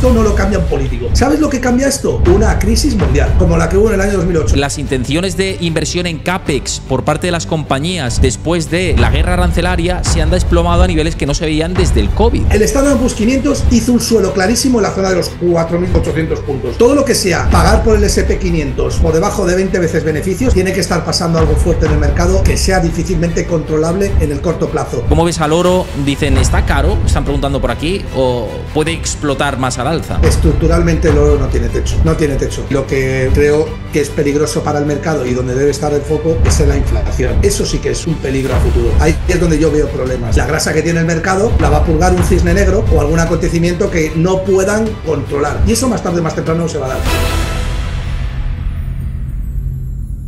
esto no lo cambia un político. ¿Sabes lo que cambia esto? Una crisis mundial, como la que hubo en el año 2008. Las intenciones de inversión en CAPEX por parte de las compañías después de la guerra arancelaria se han desplomado a niveles que no se veían desde el COVID. El Standard & Poor's 500 hizo un suelo clarísimo en la zona de los 4.800 puntos. Todo lo que sea pagar por el S&P 500 por debajo de 20 veces beneficios, tiene que estar pasando algo fuerte en el mercado que sea difícilmente controlable en el corto plazo. ¿Cómo ves al oro? Dicen, ¿está caro? Están preguntando por aquí. ¿O puede explotar más al alza? Estructuralmente el oro no tiene techo. No tiene techo. Lo que creo que es peligroso para el mercado y donde debe estar el foco es en la inflación. Eso sí que es un peligro a futuro. Ahí es donde yo veo problemas. La grasa que tiene el mercado la va a purgar un cisne negro o algún acontecimiento que no puedan controlar. Y eso más tarde o más temprano se va a dar.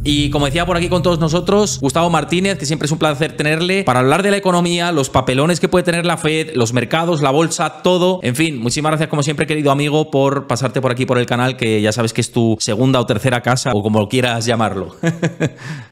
Y como decía por aquí con todos nosotros, Gustavo Martínez, que siempre es un placer tenerle para hablar de la economía, los papelones que puede tener la Fed, los mercados, la bolsa, todo. En fin, muchísimas gracias como siempre, querido amigo, por pasarte por aquí por el canal, que ya sabes que es tu segunda o tercera casa, o como quieras llamarlo.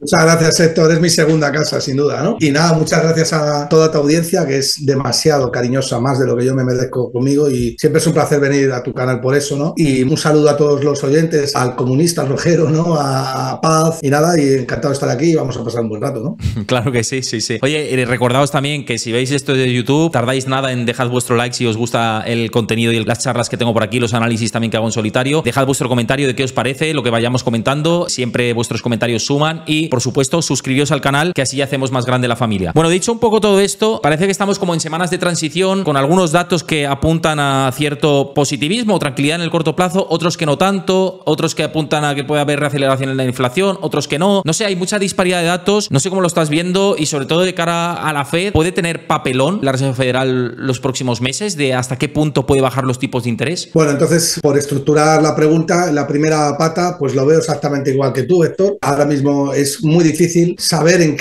Muchas gracias, Héctor. Es mi segunda casa, sin duda, ¿no? Y nada, muchas gracias a toda tu audiencia, que es demasiado cariñosa, más de lo que yo me merezco conmigo, y siempre es un placer venir a tu canal por eso, ¿no? Y un saludo a todos los oyentes, al comunista, al rojero, ¿no? A Paz. Y nada, y encantado de estar aquí y vamos a pasar un buen rato, ¿no? Claro que sí, sí, sí. Oye, recordaos también que si veis esto de YouTube, tardáis nada en dejar vuestro like si os gusta el contenido y las charlas que tengo por aquí, los análisis también que hago en solitario. Dejad vuestro comentario de qué os parece, lo que vayamos comentando. Siempre vuestros comentarios suman y, por supuesto, suscribíos al canal, que así hacemos más grande la familia. Bueno, dicho un poco todo esto, parece que estamos como en semanas de transición, con algunos datos que apuntan a cierto positivismo o tranquilidad en el corto plazo, otros que no tanto, otros que apuntan a que puede haber reaceleración en la inflación, otros que no. No sé, hay mucha disparidad de datos, no sé cómo lo estás viendo y sobre todo de cara a la Fed, ¿puede tener papelón la Reserva Federal los próximos meses de hasta qué punto puede bajar los tipos de interés? Bueno, entonces, por estructurar la pregunta, la primera pata, pues lo veo exactamente igual que tú, Héctor. Ahora mismo es muy difícil saber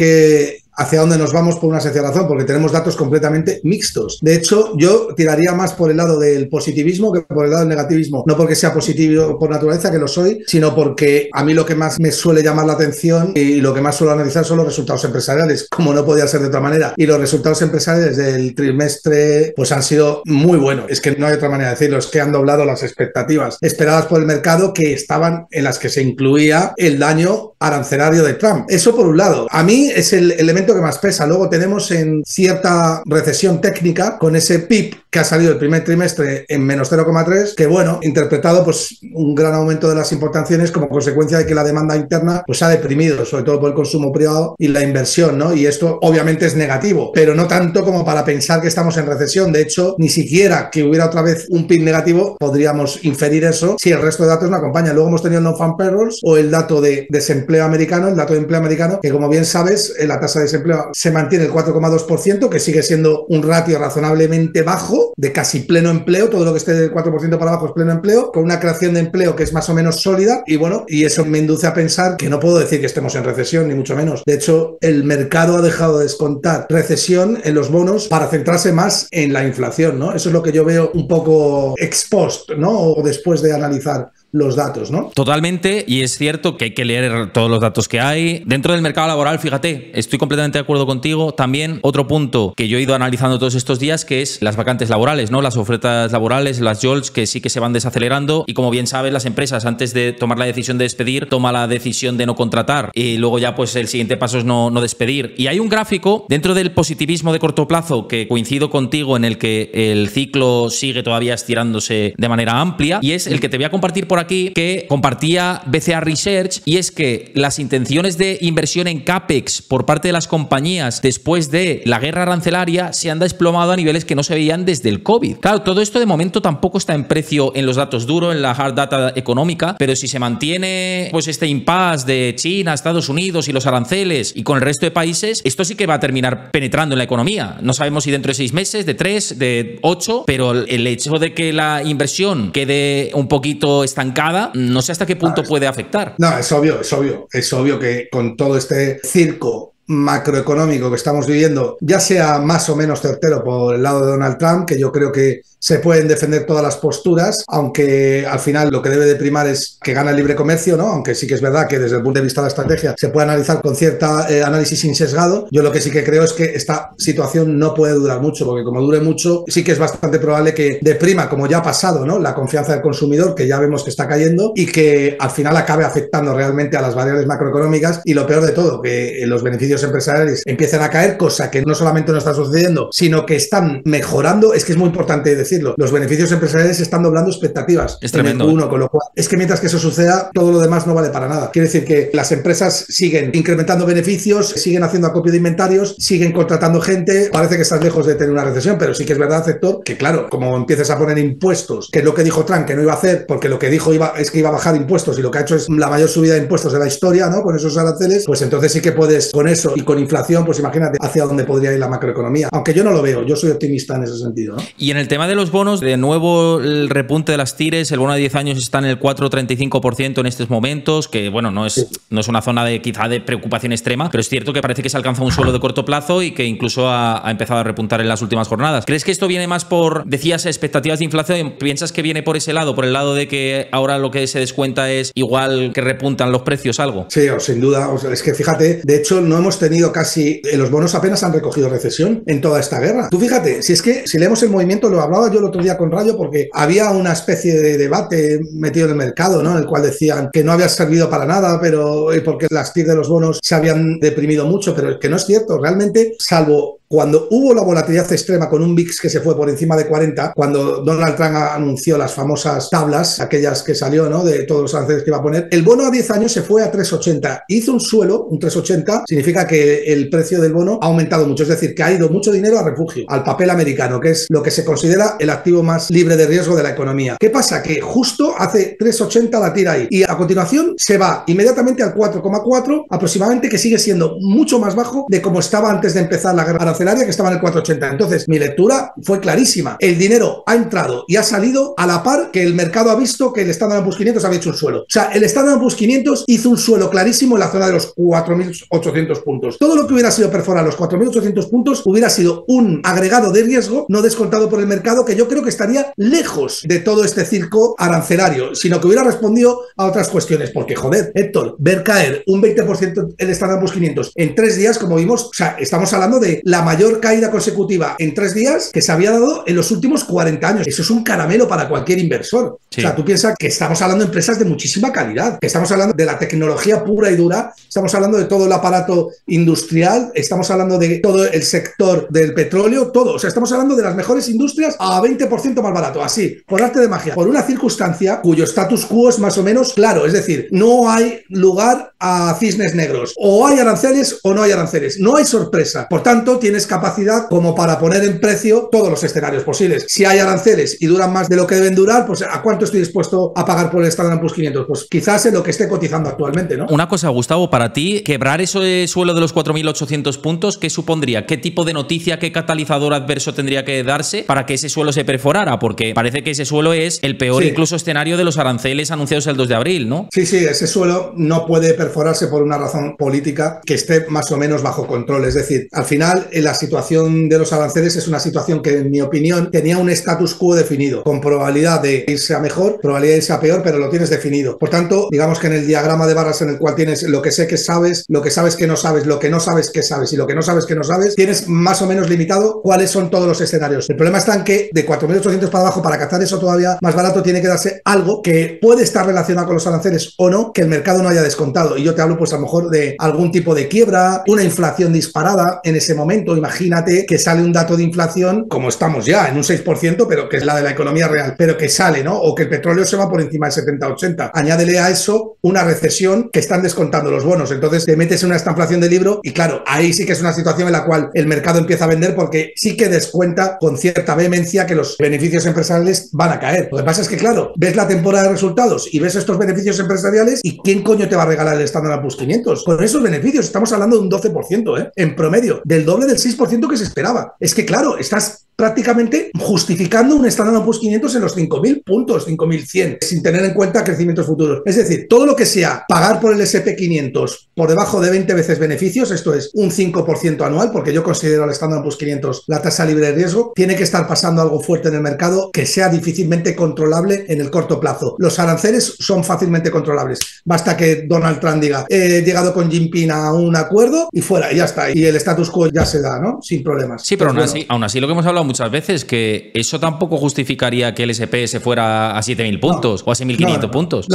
hacia dónde nos vamos por una sencilla razón, porque tenemos datos completamente mixtos. De hecho, yo tiraría más por el lado del positivismo que por el lado del negativismo. No porque sea positivo por naturaleza, que lo soy, sino porque a mí lo que más me suele llamar la atención y lo que más suelo analizar son los resultados empresariales, como no podía ser de otra manera. Y los resultados empresariales del trimestre pues han sido muy buenos. Es que no hay otra manera de decirlo, es que han doblado las expectativas esperadas por el mercado, que estaban en las que se incluía el daño arancelario de Trump. Eso por un lado. A mí es el elemento que más pesa. Luego tenemos en cierta recesión técnica con ese PIB que ha salido el primer trimestre en menos 0,3, que bueno, interpretado pues un gran aumento de las importaciones como consecuencia de que la demanda interna pues ha deprimido, sobre todo por el consumo privado y la inversión, ¿no? Y esto obviamente es negativo, pero no tanto como para pensar que estamos en recesión. De hecho, ni siquiera que hubiera otra vez un PIB negativo podríamos inferir eso si el resto de datos no acompañan. Luego hemos tenido el non-farm payrolls o el dato de desempleo americano, el dato de empleo americano, que como bien sabes, la tasa de desempleo se mantiene el 4,2%, que sigue siendo un ratio razonablemente bajo de casi pleno empleo. Todo lo que esté del 4% para abajo es pleno empleo, con una creación de empleo que es más o menos sólida. Y bueno, y eso me induce a pensar que no puedo decir que estemos en recesión, ni mucho menos. De hecho, el mercado ha dejado de descontar recesión en los bonos para centrarse más en la inflación, ¿no? Eso es lo que yo veo un poco ex post, ¿no? O después de analizar los datos, ¿no? Totalmente, y es cierto que hay que leer todos los datos que hay. Dentro del mercado laboral, fíjate, estoy completamente de acuerdo contigo. También otro punto que yo he ido analizando todos estos días, que es las vacantes laborales, ¿no? Las ofertas laborales, las JOLTS, que sí que se van desacelerando, y como bien sabes, las empresas antes de tomar la decisión de despedir, toman la decisión de no contratar, y luego ya pues el siguiente paso es no despedir. Y hay un gráfico dentro del positivismo de corto plazo que coincido contigo, en el que el ciclo sigue todavía estirándose de manera amplia, y es el que te voy a compartir por aquí, que compartía BCA Research, y es que las intenciones de inversión en CAPEX por parte de las compañías después de la guerra arancelaria se han desplomado a niveles que no se veían desde el COVID. Claro, todo esto de momento tampoco está en precio en los datos duros, en la hard data económica, pero si se mantiene pues este impasse de China, Estados Unidos y los aranceles y con el resto de países, esto sí que va a terminar penetrando en la economía. No sabemos si dentro de 6 meses, de 3, de 8, pero el hecho de que la inversión quede un poquito estancada, no sé hasta qué punto puede afectar. No, es obvio que con todo este circo macroeconómico que estamos viviendo, ya sea más o menos certero por el lado de Donald Trump, que yo creo que se pueden defender todas las posturas, aunque al final lo que debe de primar es que gana el libre comercio, ¿no? Aunque sí que es verdad que desde el punto de vista de la estrategia se puede analizar con cierta análisis sin sesgado. Yo lo que sí que creo es que esta situación no puede durar mucho, porque como dure mucho, sí que es bastante probable que deprima, como ya ha pasado, ¿no? La confianza del consumidor, que ya vemos que está cayendo, y que al final acabe afectando realmente a las variables macroeconómicas, y lo peor de todo, que los beneficios empresariales empiecen a caer, cosa que no solamente no está sucediendo, sino que están mejorando. Es que es muy importante decirlo, los beneficios empresariales están doblando expectativas es tremendo, en el Q1, con lo cual es que mientras que eso suceda, todo lo demás no vale para nada. Quiere decir que las empresas siguen incrementando beneficios, siguen haciendo acopio de inventarios, siguen contratando gente. Parece que estás lejos de tener una recesión, pero sí que es verdad, Héctor, que claro, como empieces a poner impuestos, que es lo que dijo Trump que no iba a hacer, porque lo que dijo es que iba a bajar impuestos, y lo que ha hecho es la mayor subida de impuestos de la historia, ¿no? Con esos aranceles, pues entonces sí que puedes, con eso y con inflación, pues imagínate hacia dónde podría ir la macroeconomía. Aunque yo no lo veo, yo soy optimista en ese sentido, ¿no? Y en el tema de los bonos, de nuevo el repunte de las tires, el bono de 10 años está en el 4,35% en estos momentos, que bueno, no es una zona de quizá de preocupación extrema, pero es cierto que parece que se alcanza un suelo de corto plazo y que incluso ha empezado a repuntar en las últimas jornadas. ¿Crees que esto viene más por, decías, expectativas de inflación? ¿Piensas que viene por ese lado, por el lado de que ahora lo que se descuenta es igual que repuntan los precios algo? Sí, sin duda. O sea, es que fíjate, de hecho no hemos tenido casi, los bonos apenas han recogido recesión en toda esta guerra. Tú fíjate, si es que si leemos el movimiento, lo hablaba yo el otro día con Rayo, porque había una especie de debate metido en el mercado, ¿no? En el cual decían que no había servido para nada, pero porque las TIR de los bonos se habían deprimido mucho, pero es que no es cierto. Realmente, salvo cuando hubo la volatilidad extrema con un VIX que se fue por encima de 40, cuando Donald Trump anunció las famosas tablas, aquellas que salió, ¿no? De todos los aranceles que iba a poner, el bono a 10 años se fue a 3,80. Hizo un suelo, un 3,80, significa que el precio del bono ha aumentado mucho, es decir, que ha ido mucho dinero a refugio, al papel americano, que es lo que se considera el activo más libre de riesgo de la economía. ¿Qué pasa? Que justo hace 3,80 la tira ahí, y a continuación se va inmediatamente al 4,4 aproximadamente, que sigue siendo mucho más bajo de como estaba antes de empezar la guerra arancelaria, que estaba en el 4,80. Entonces, mi lectura fue clarísima. El dinero ha entrado y ha salido a la par que el mercado ha visto que el Standard & Poor's 500 había hecho un suelo. O sea, el Standard & Poor's 500 hizo un suelo clarísimo en la zona de los 4.800 puntos. Todo lo que hubiera sido perforar los 4.800 puntos hubiera sido un agregado de riesgo no descontado por el mercado, que yo creo que estaría lejos de todo este circo arancelario, sino que hubiera respondido a otras cuestiones. Porque, joder, Héctor, ver caer un 20% el Standard & Poor's 500 en 3 días, como vimos, o sea, estamos hablando de la mayor caída consecutiva en 3 días que se había dado en los últimos 40 años. Eso es un caramelo para cualquier inversor. Sí. O sea, tú piensas que estamos hablando de empresas de muchísima calidad, que estamos hablando de la tecnología pura y dura, estamos hablando de todo el aparato industrial, estamos hablando de todo el sector del petróleo, todo. O sea, estamos hablando de las mejores industrias a 20% más barato, así, por arte de magia, por una circunstancia cuyo status quo es más o menos claro. Es decir, no hay lugar a cisnes negros. O hay aranceles o no hay aranceles. No hay sorpresa. Por tanto, tienes capacidad como para poner en precio todos los escenarios posibles. Si hay aranceles y duran más de lo que deben durar, pues ¿a cuánto estoy dispuesto a pagar por el Standard & Poor's 500? Pues quizás en lo que esté cotizando actualmente, ¿no? Una cosa, Gustavo, para ti, quebrar ese suelo de los 4.800 puntos, ¿qué supondría? ¿Qué tipo de noticia, qué catalizador adverso tendría que darse para que ese suelo se perforara? Porque parece que ese suelo es el peor incluso escenario de los aranceles anunciados el 2 de abril, ¿no? Sí, ese suelo no puede perforarse por una razón política que esté más o menos bajo control. Es decir, al final, la situación de los aranceles es una situación que, en mi opinión, tenía un status quo definido, con probabilidad de irse a mejor, probabilidad de irse a peor, pero lo tienes definido. Por tanto, digamos que en el diagrama de barras en el cual tienes lo que sé que sabes, lo que sabes que no sabes, lo que no sabes que sabes y lo que no sabes que no sabes, tienes más o menos limitado cuáles son todos los escenarios. El problema está en que de 4.800 para abajo, para cazar eso todavía más barato, tiene que darse algo que puede estar relacionado con los aranceles o no, que el mercado no haya descontado. Y yo te hablo, pues a lo mejor de algún tipo de quiebra, una inflación disparada en ese momento. Imagínate que sale un dato de inflación, como estamos ya, en un 6%, pero que es la de la economía real, pero que sale, ¿no? O que el petróleo se va por encima de 70-80. Añádele a eso una recesión que están descontando los bonos. Entonces te metes en una estanflación de libro y claro, ahí sí que es una situación en la cual el mercado empieza a vender porque sí que descuenta con cierta vehemencia que los beneficios empresariales van a caer. Lo que pasa es que, claro, ves la temporada de resultados y ves estos beneficios empresariales y ¿quién coño te va a regalar el Standard & Poor's 500? Con esos beneficios estamos hablando de un 12%, en promedio, del doble del 6% que se esperaba. Es que, claro, estás prácticamente justificando un Standard & Poor's 500 en los 5.000 puntos, 5.100, sin tener en cuenta crecimientos futuros. Es decir, todo lo que sea pagar por el S&P 500 por debajo de 20 veces beneficios, esto es un 5% anual, porque yo considero al Standard & Poor's 500 la tasa libre de riesgo, tiene que estar pasando algo fuerte en el mercado que sea difícilmente controlable en el corto plazo. Los aranceles son fácilmente controlables. Basta que Donald Trump diga, he llegado con Jinping a un acuerdo y fuera, y ya está. Y el status quo ya se da, ¿no? Sin problemas. Sí, pero aún así lo que hemos hablado muchas veces, que eso tampoco justificaría que el SP se fuera a 7.000 puntos o a 6.500 puntos.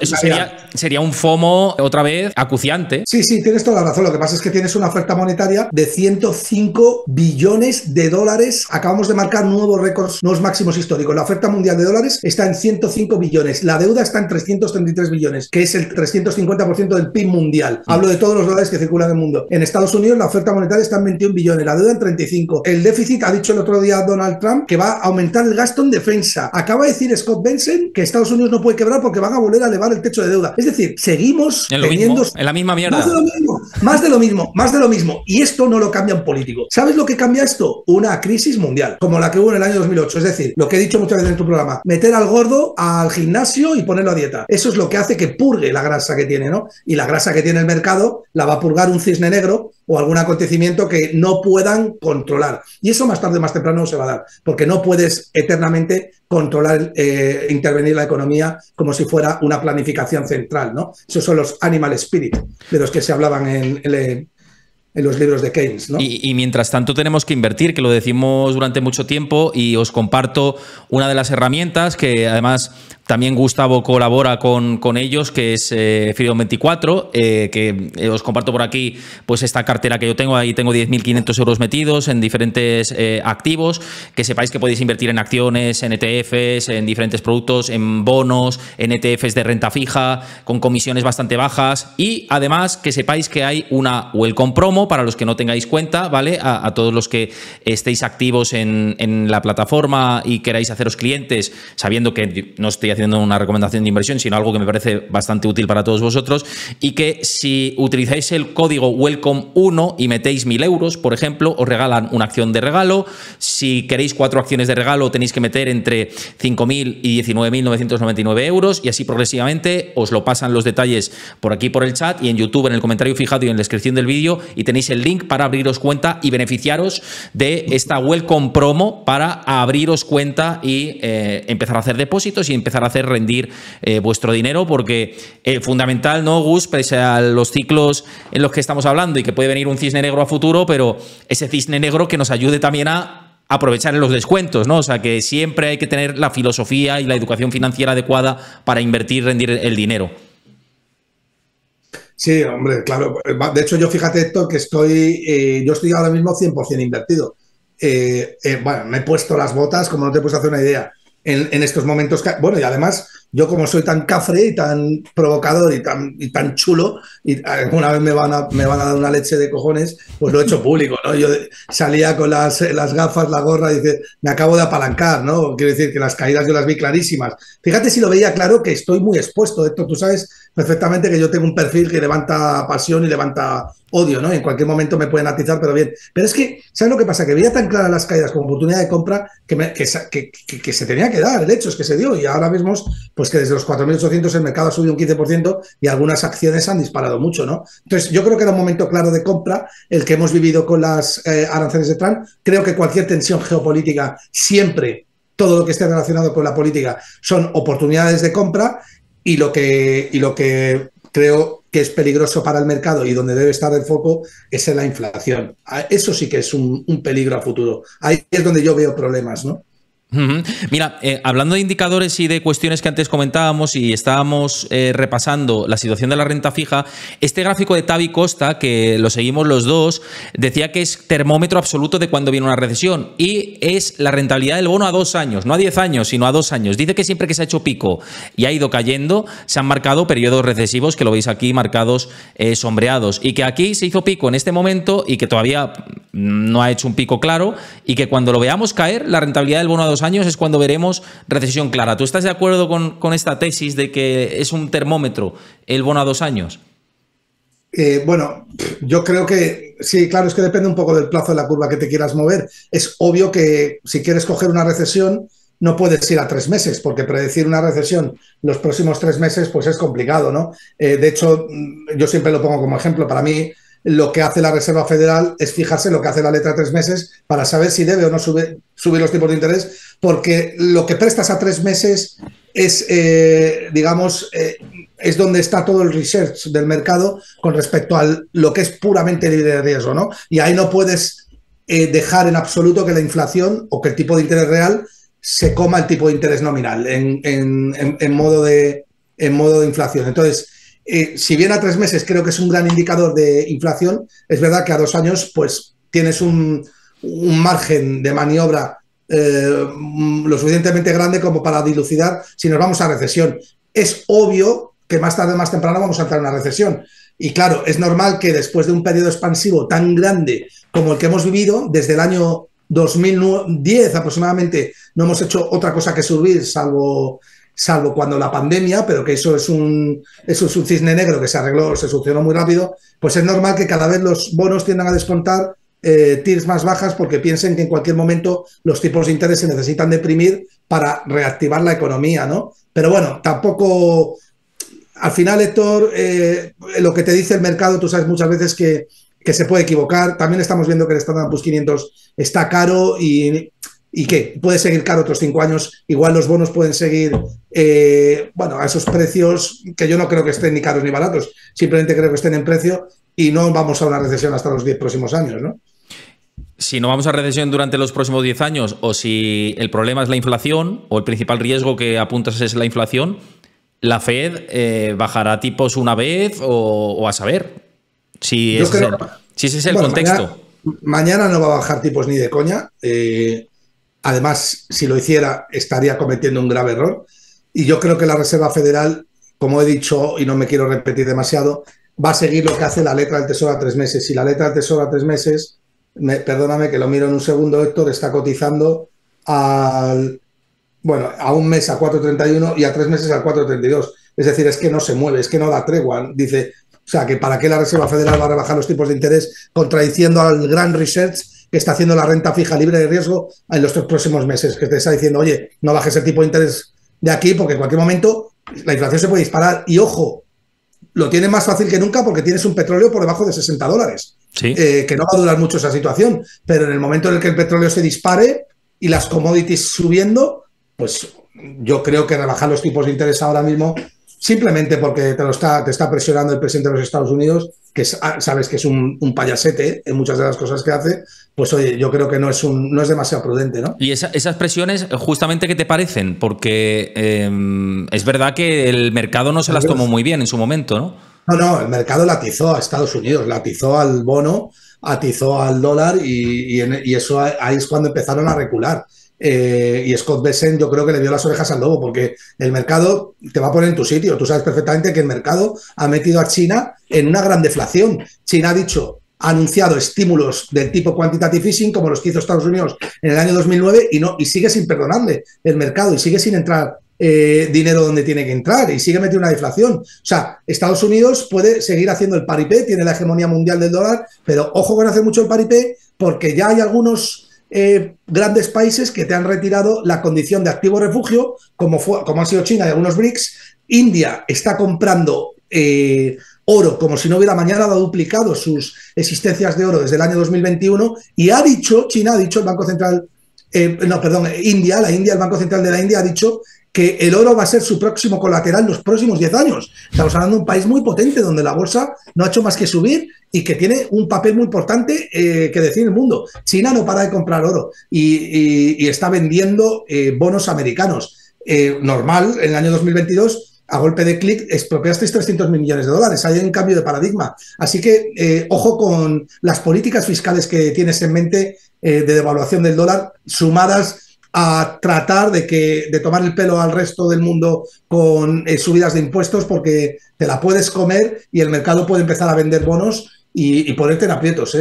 Eso sería un FOMO otra vez acuciante. Sí, tienes toda la razón. Lo que pasa es que tienes una oferta monetaria de 105 billones de dólares. Acabamos de marcar nuevos récords, nuevos máximos históricos. La oferta mundial de dólares está en 105 billones. La deuda está en 333 billones, que es el 350% del PIB mundial. Hablo de todos los dólares que circulan en el mundo. En Estados Unidos la oferta monetaria está en 21 billones, la deuda en 35. El déficit, ha dicho el otro día Donald Trump, que va a aumentar el gasto en defensa. Acaba de decir Scott Bessent que Estados Unidos no puede quebrar porque van a volver a elevar el techo de deuda. Es decir, seguimos teniendo... En la misma mierda. Más de lo mismo. Y esto no lo cambia un político. ¿Sabes lo que cambia esto? Una crisis mundial, como la que hubo en el año 2008. Es decir, lo que he dicho muchas veces en tu programa, meter al gordo al gimnasio y ponerlo a dieta. Eso es lo que hace que purgue la grasa que tiene, ¿no? Y la grasa que tiene el mercado la va a purgar un cisne negro o algún acontecimiento que no puedan controlar. Y eso más tarde o más temprano se va a dar, porque no puedes eternamente controlar, intervenir la economía como si fuera una planificación central, ¿no? Esos son los animal spirit de los que se hablaban en los libros de Keynes, ¿no? Y mientras tanto tenemos que invertir, que lo decimos durante mucho tiempo, y os comparto una de las herramientas que además también Gustavo colabora con ellos, que es Freedom 24, que os comparto por aquí pues esta cartera que yo tengo. Ahí tengo 10.500 euros metidos en diferentes activos, que sepáis que podéis invertir en acciones, en ETFs, en diferentes productos, en bonos, en ETFs de renta fija, con comisiones bastante bajas, y además que sepáis que hay una welcome promo para los que no tengáis cuenta, ¿vale? A todos los que estéis activos en la plataforma y queráis haceros clientes, sabiendo que no estoy haciendo una recomendación de inversión, sino algo que me parece bastante útil para todos vosotros, y que si utilizáis el código WELCOME1 y metéis 1.000 euros, por ejemplo, os regalan una acción de regalo. Si queréis 4 acciones de regalo, tenéis que meter entre 5.000 y 19.999 euros, y así progresivamente. Os lo pasan los detalles por aquí por el chat y en YouTube, en el comentario fijado y en la descripción del vídeo, y tenéis el link para abriros cuenta y beneficiaros de esta Welcome Promo para abriros cuenta y empezar a hacer depósitos y empezar a hacer rendir vuestro dinero, porque fundamental, ¿no, Gus? Pese a los ciclos en los que estamos hablando y que puede venir un cisne negro a futuro, pero ese cisne negro que nos ayude también a aprovechar los descuentos, ¿no? O sea, que siempre hay que tener la filosofía y la educación financiera adecuada para invertir y rendir el dinero. Sí, hombre, claro. De hecho, yo fíjate, Héctor, que yo estoy ahora mismo 100% invertido. Bueno, me he puesto las botas, como no te puedes hacer una idea, en estos momentos. Bueno, y además, yo como soy tan cafre y tan provocador y tan chulo, y alguna vez me van a dar una leche de cojones, pues lo he hecho público, ¿no? Yo salía con las gafas, la gorra, y dice, me acabo de apalancar, ¿no? Quiero decir que las caídas yo las vi clarísimas. Fíjate si lo veía claro, que estoy muy expuesto. Esto tú sabes perfectamente que yo tengo un perfil que levanta pasión y levanta odio, ¿no? En cualquier momento me pueden atizar, pero bien. Pero es que, ¿sabes lo que pasa? Que veía tan claras las caídas como oportunidad de compra que se tenía que dar. El hecho es que se dio, y ahora mismo, pues que desde los 4.800 el mercado ha subido un 15% y algunas acciones han disparado mucho, ¿no? Entonces, yo creo que era un momento claro de compra el que hemos vivido con las aranceles de Trump. Creo que cualquier tensión geopolítica, siempre, todo lo que esté relacionado con la política, son oportunidades de compra, y lo que creo que es peligroso para el mercado y donde debe estar el foco es en la inflación. Eso sí que es un peligro a futuro. Ahí es donde yo veo problemas, ¿no? Mira, hablando de indicadores y de cuestiones que antes comentábamos y estábamos repasando la situación de la renta fija, este gráfico de Tavi Costa, que lo seguimos los dos, decía que es termómetro absoluto de cuando viene una recesión, y es la rentabilidad del bono a 2 años, no a 10 años, sino a 2 años. Dice que siempre que se ha hecho pico y ha ido cayendo, se han marcado periodos recesivos, que lo veis aquí marcados sombreados, y que aquí se hizo pico en este momento y que todavía no ha hecho un pico claro, y que cuando lo veamos caer, la rentabilidad del bono a 2 años es cuando veremos recesión clara. ¿Tú estás de acuerdo con esta tesis de que es un termómetro el bono a 2 años? Bueno, yo creo que sí, claro, es que depende un poco del plazo de la curva que te quieras mover. Es obvio que si quieres coger una recesión, no puedes ir a 3 meses, porque predecir una recesión los próximos 3 meses, pues es complicado, ¿no? De hecho, yo siempre lo pongo como ejemplo. Para mí, lo que hace la Reserva Federal es fijarse lo que hace la letra a 3 meses para saber si debe o no subir los tipos de interés, porque lo que prestas a 3 meses es, digamos, es donde está todo el research del mercado con respecto a lo que es puramente libre de riesgo, ¿no? Y ahí no puedes dejar en absoluto que la inflación o que el tipo de interés real se coma el tipo de interés nominal en modo de inflación. Entonces, si bien a 3 meses creo que es un gran indicador de inflación, es verdad que a 2 años pues tienes un margen de maniobra lo suficientemente grande como para dilucidar si nos vamos a recesión. Es obvio que más tarde o más temprano vamos a entrar en una recesión. Y claro, es normal que después de un periodo expansivo tan grande como el que hemos vivido, desde el año 2010 aproximadamente, no hemos hecho otra cosa que subir, salvo cuando la pandemia, pero que eso es un cisne negro que se arregló, se solucionó muy rápido. Pues es normal que cada vez los bonos tiendan a descontar TIRs más bajas, porque piensen que en cualquier momento los tipos de interés se necesitan deprimir para reactivar la economía, ¿no? Pero bueno, tampoco... Al final, Héctor, lo que te dice el mercado, tú sabes muchas veces que se puede equivocar. También estamos viendo que el Standard & Poor's 500 está caro y que puede seguir caro otros 5 años. Igual los bonos pueden seguir, bueno, a esos precios que yo no creo que estén ni caros ni baratos. Simplemente creo que estén en precio y no vamos a una recesión hasta los 10 próximos años, ¿no? Si no vamos a recesión durante los próximos 10 años, o si el problema es la inflación, o el principal riesgo que apuntas es la inflación, la Fed bajará tipos una vez o a saber. Si ese es el contexto. Mañana no va a bajar tipos ni de coña. Además, si lo hiciera, estaría cometiendo un grave error. Y yo creo que la Reserva Federal, como he dicho y no me quiero repetir demasiado, va a seguir lo que hace la letra del Tesoro a 3 meses. Si la letra del Tesoro a 3 meses, perdóname que lo miro en un segundo, Héctor, está cotizando a un mes a 4,31 y a 3 meses a 4,32. Es decir, es que no se mueve, es que no da tregua. Dice, o sea, que ¿para qué la Reserva Federal va a rebajar los tipos de interés, contradiciendo al gran research que está haciendo la renta fija libre de riesgo en los 3 próximos meses? Que te está diciendo, oye, no bajes el tipo de interés de aquí porque en cualquier momento la inflación se puede disparar. Y ojo, lo tiene más fácil que nunca porque tienes un petróleo por debajo de $60. Sí. Que no va a durar mucho esa situación. Pero en el momento en el que el petróleo se dispare y las commodities subiendo, pues yo creo que rebajar los tipos de interés ahora mismo, simplemente porque te está presionando el presidente de los Estados Unidos, que sabes que es un payasete en muchas de las cosas que hace, pues oye, yo creo que no es demasiado prudente, ¿no? Y esas presiones, justamente, ¿qué te parecen? Porque es verdad que el mercado no se las tomó muy bien en su momento, ¿no? No, el mercado latizó a Estados Unidos, latizó al bono, atizó al dólar y eso ahí es cuando empezaron a recular. Y Scott Bessent yo creo que le dio las orejas al lobo, porque el mercado te va a poner en tu sitio. Tú sabes perfectamente que el mercado ha metido a China en una gran deflación. China ha anunciado estímulos del tipo quantitative easing, como los que hizo Estados Unidos en el año 2009, y sigue sin perdonarle el mercado, y sigue sin entrar dinero donde tiene que entrar, y sigue metiendo una deflación. O sea, Estados Unidos puede seguir haciendo el paripé, tiene la hegemonía mundial del dólar, pero ojo con hacer mucho el paripé, porque ya hay algunos grandes países que te han retirado la condición de activo refugio, como han sido China y algunos BRICS. India está comprando oro como si no hubiera mañana, ha duplicado sus existencias de oro desde el año 2021 y China ha dicho, el Banco Central, el Banco Central de la India ha dicho que el oro va a ser su próximo colateral en los próximos 10 años. Estamos hablando de un país muy potente donde la bolsa no ha hecho más que subir y que tiene un papel muy importante que decir en el mundo. China no para de comprar oro y está vendiendo bonos americanos. Normal, en el año 2022, a golpe de clic, expropiasteis $300.000 millones. Hay un cambio de paradigma. Así que ojo con las políticas fiscales que tienes en mente de devaluación del dólar, sumadas a tratar de tomar el pelo al resto del mundo con subidas de impuestos, porque te la puedes comer y el mercado puede empezar a vender bonos y ponerte en aprietos.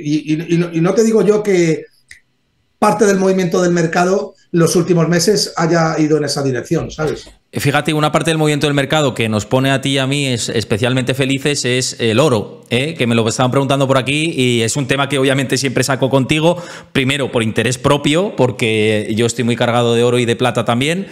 Y no te digo yo que parte del movimiento del mercado los últimos meses haya ido en esa dirección, ¿sabes? Fíjate, una parte del movimiento del mercado que nos pone a ti y a mí especialmente felices es el oro, que me lo estaban preguntando por aquí y es un tema que obviamente siempre saco contigo, primero por interés propio, porque yo estoy muy cargado de oro y de plata también,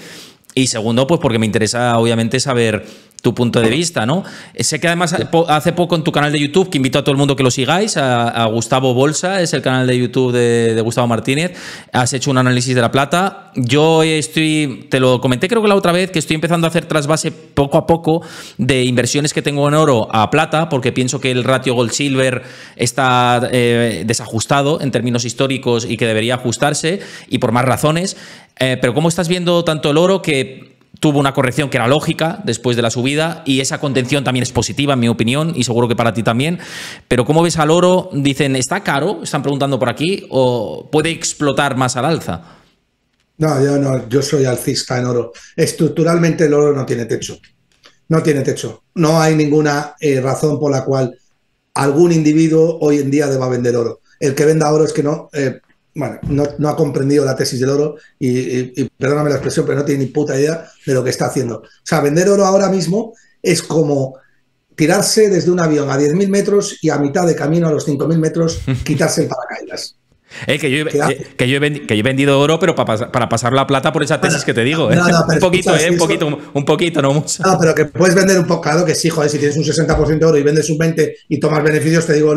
y segundo, pues porque me interesa obviamente saber tu punto de vista, ¿no? Sé que además hace poco en tu canal de YouTube, que invito a todo el mundo que lo sigáis, a Gustavo Bolsa, es el canal de YouTube de Gustavo Martínez, has hecho un análisis de la plata. Yo te lo comenté creo que la otra vez, que estoy empezando a hacer trasvase poco a poco de inversiones que tengo en oro a plata, porque pienso que el ratio gold-silver está desajustado en términos históricos y que debería ajustarse, y por más razones. Pero ¿cómo estás viendo tanto el oro, que tuvo una corrección que era lógica después de la subida, y esa contención también es positiva en mi opinión y seguro que para ti también, pero cómo ves al oro? Dicen, ¿está caro? Están preguntando por aquí, ¿o puede explotar más al alza? No, yo soy alcista en oro. Estructuralmente el oro no tiene techo. No tiene techo. No hay ninguna razón por la cual algún individuo hoy en día deba vender oro. El que venda oro es que no ha comprendido la tesis del oro y perdóname la expresión, pero no tiene ni puta idea de lo que está haciendo. O sea, vender oro ahora mismo es como tirarse desde un avión a 10.000 metros y a mitad de camino a los 5.000 metros quitarse el paracaídas. Que yo he vendido oro, pero para pasar la plata por esa tesis que te digo. Un poquito, no mucho. No, pero que puedes vender un poco, claro que sí, joder, si tienes un 60% de oro y vendes un 20% y tomas beneficios, te digo,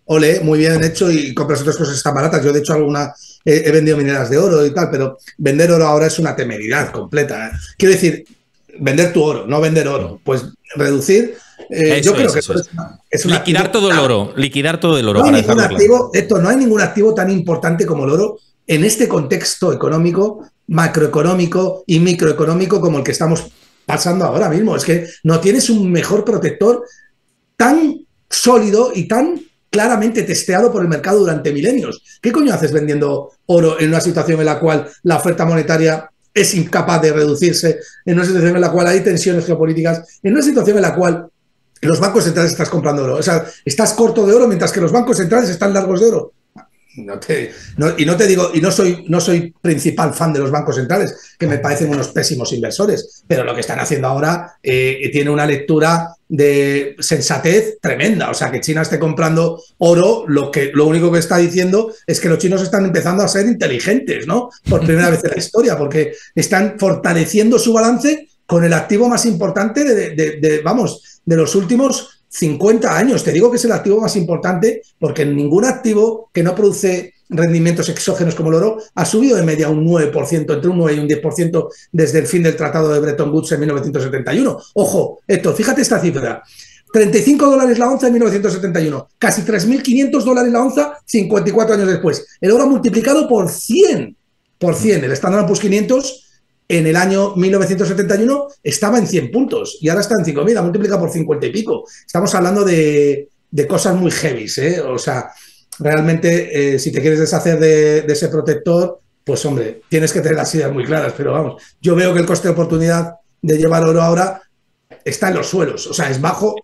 ole, muy bien hecho, y compras otras cosas que están baratas. Yo, de hecho, he vendido mineras de oro y tal, pero vender oro ahora es una temeridad completa. Quiero decir, vender tu oro, no vender oro. Pues reducir. Yo creo que es liquidar todo el oro. Liquidar todo el oro. No hay ningún activo, no hay ningún activo tan importante como el oro en este contexto económico, macroeconómico y microeconómico como el que estamos pasando ahora mismo. Es que no tienes un mejor protector tan sólido y tan claramente testeado por el mercado durante milenios. ¿Qué coño haces vendiendo oro en una situación en la cual la oferta monetaria es incapaz de reducirse, en una situación en la cual hay tensiones geopolíticas, en una situación en la cual los bancos centrales estás comprando oro? O sea, estás corto de oro mientras que los bancos centrales están largos de oro. No te digo, y no soy principal fan de los bancos centrales, que me parecen unos pésimos inversores, pero lo que están haciendo ahora tiene una lectura de sensatez tremenda. O sea, que China esté comprando oro, lo único que está diciendo es que los chinos están empezando a ser inteligentes, ¿no? Por primera vez en la historia, porque están fortaleciendo su balance con el activo más importante de los últimos 50 años. Te digo que es el activo más importante porque ningún activo que no produce rendimientos exógenos como el oro ha subido de media un 9%, entre un 9 y un 10% desde el fin del Tratado de Bretton Woods en 1971. Ojo, Héctor, fíjate esta cifra. $35 la onza en 1971, casi $3.500 la onza 54 años después. El oro multiplicado por 100. El Standard & Poor's 500 en el año 1971 estaba en 100 puntos y ahora está en 5.000, ha multiplicado por 50 y pico. Estamos hablando de cosas muy heavies, ¿eh? O sea, realmente, si te quieres deshacer de ese protector, pues hombre, tienes que tener las ideas muy claras, pero vamos, yo veo que el coste de oportunidad de llevar oro ahora está en los suelos, o sea, es bajo.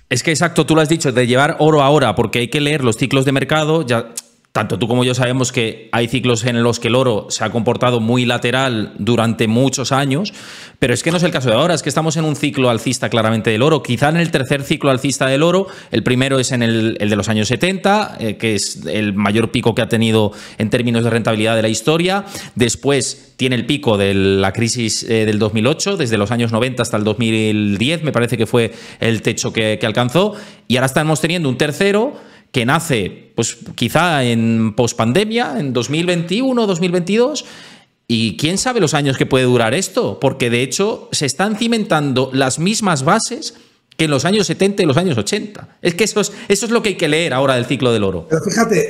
Es que exacto, tú lo has dicho, de llevar oro ahora, porque hay que leer los ciclos de mercado. Ya tanto tú como yo sabemos que hay ciclos en los que el oro se ha comportado muy lateral durante muchos años, pero es que no es el caso de ahora, es que estamos en un ciclo alcista claramente del oro, quizá en el tercer ciclo alcista del oro. El primero es en el de los años 70, que es el mayor pico que ha tenido en términos de rentabilidad de la historia. Después tiene el pico de la crisis del 2008, desde los años 90 hasta el 2010, me parece que fue el techo que alcanzó, y ahora estamos teniendo un tercero que nace, pues quizá en pospandemia, en 2021, 2022, y quién sabe los años que puede durar esto, porque de hecho se están cimentando las mismas bases que en los años 70 y los años 80. Es que eso es lo que hay que leer ahora del ciclo del oro. Pero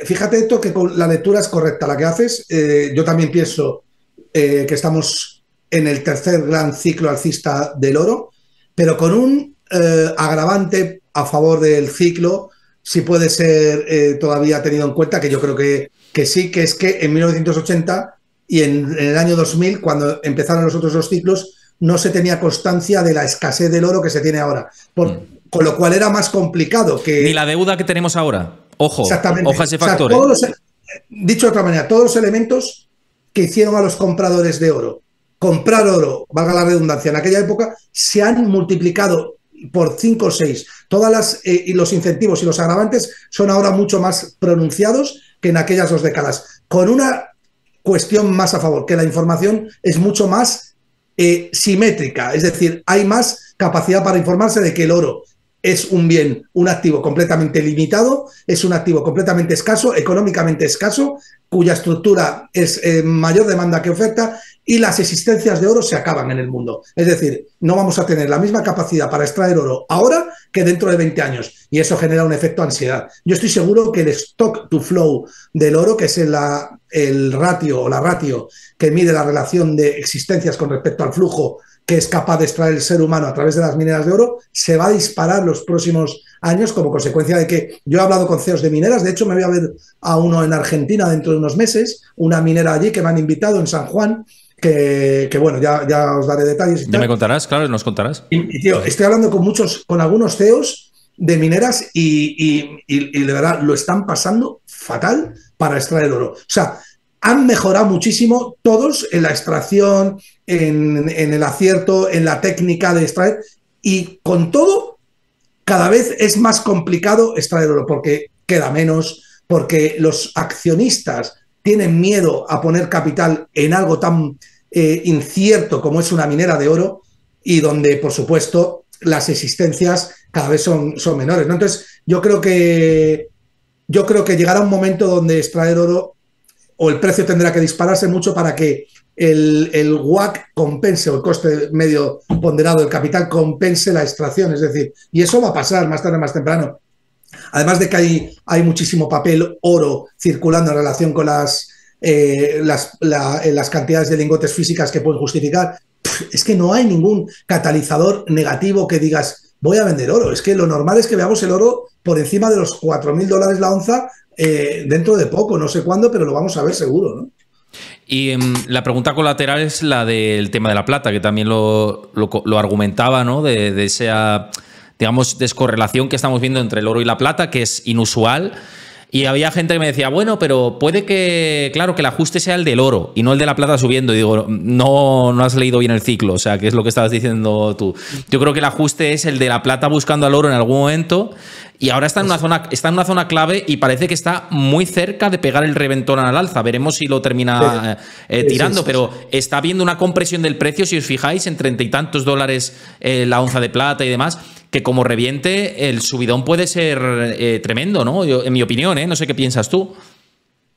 fíjate esto, que la lectura es correcta la que haces. Yo también pienso que estamos en el tercer gran ciclo alcista del oro, pero con un agravante a favor del ciclo, si puede ser todavía tenido en cuenta, que yo creo que sí, que es que en 1980 y en el año 2000, cuando empezaron los otros dos ciclos, no se tenía constancia de la escasez del oro que se tiene ahora. Con lo cual era más complicado que... Ni la deuda que tenemos ahora. Ojo, exactamente. Ojo a ese factor. O sea, dicho de otra manera, todos los elementos que hicieron a los compradores de oro comprar oro, valga la redundancia, en aquella época, se han multiplicado por 5 o 6. Y los incentivos y los agravantes son ahora mucho más pronunciados que en aquellas 2 décadas. Con una cuestión más a favor, que la información es mucho más simétrica, es decir, hay más capacidad para informarse de que el oro es un bien, un activo completamente limitado, es un activo completamente escaso, económicamente escaso, cuya estructura es mayor demanda que oferta, y las existencias de oro se acaban en el mundo. Es decir, no vamos a tener la misma capacidad para extraer oro ahora que dentro de 20 años, y eso genera un efecto ansiedad. Yo estoy seguro que el stock to flow del oro, que es el ratio o la ratio que mide la relación de existencias con respecto al flujo que es capaz de extraer el ser humano a través de las mineras de oro, se va a disparar los próximos años como consecuencia de que yo he hablado con CEOs de mineras. De hecho, me voy a ver a uno en Argentina dentro de unos meses, una minera allí que me han invitado en San Juan, que bueno, ya os daré detalles. Y ya tal. me contarás, claro, nos contarás. Y tío, estoy hablando con algunos CEOs de mineras y de verdad lo están pasando fatal para extraer oro. O sea, han mejorado muchísimo todos en la extracción, en el acierto, en la técnica de extraer, y con todo, cada vez es más complicado extraer oro porque queda menos, porque los accionistas tienen miedo a poner capital en algo tan incierto como es una minera de oro, y donde, por supuesto, las existencias cada vez son menores, ¿no? Entonces, yo creo que llegará un momento donde extraer oro, o el precio tendrá que dispararse mucho para que el WACC compense, o el coste medio ponderado del capital compense la extracción. Es decir, y eso va a pasar más tarde o más temprano. Además de que hay muchísimo papel oro circulando en relación con las cantidades de lingotes físicas que pueden justificar, es que no hay ningún catalizador negativo que digas voy a vender oro. Es que lo normal es que veamos el oro por encima de los $4.000 la onza dentro de poco, no sé cuándo, pero lo vamos a ver seguro, ¿no? Y la pregunta colateral es la del tema de la plata, que también lo argumentaba, ¿no? De esa, digamos, descorrelación que estamos viendo entre el oro y la plata, que es inusual. Y había gente que me decía, bueno, pero puede que, claro, que el ajuste sea el del oro y no el de la plata subiendo. Y digo, no has leído bien el ciclo, o sea, que es lo que estabas diciendo tú. Yo creo que el ajuste es el de la plata buscando al oro en algún momento, y ahora está en una zona clave y parece que está muy cerca de pegar el reventón al alza. Veremos si lo termina tirando, pero está habiendo una compresión del precio, si os fijáis, en 30 y tantos dólares la onza de plata y demás, que como reviente el subidón puede ser tremendo, ¿no? Yo, en mi opinión, no sé qué piensas tú.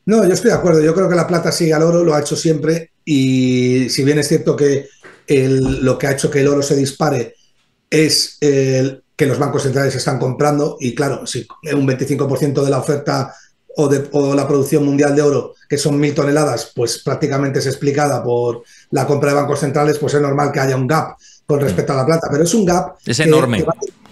No, yo estoy de acuerdo. Yo creo que la plata sigue al oro, lo ha hecho siempre, y si bien es cierto que lo que ha hecho que el oro se dispare es que los bancos centrales están comprando, y claro, si un 25% de la oferta o la producción mundial de oro, que son 1.000 toneladas, pues prácticamente es explicada por la compra de bancos centrales, pues es normal que haya un gap con respecto a la plata, pero es un gap... Es enorme.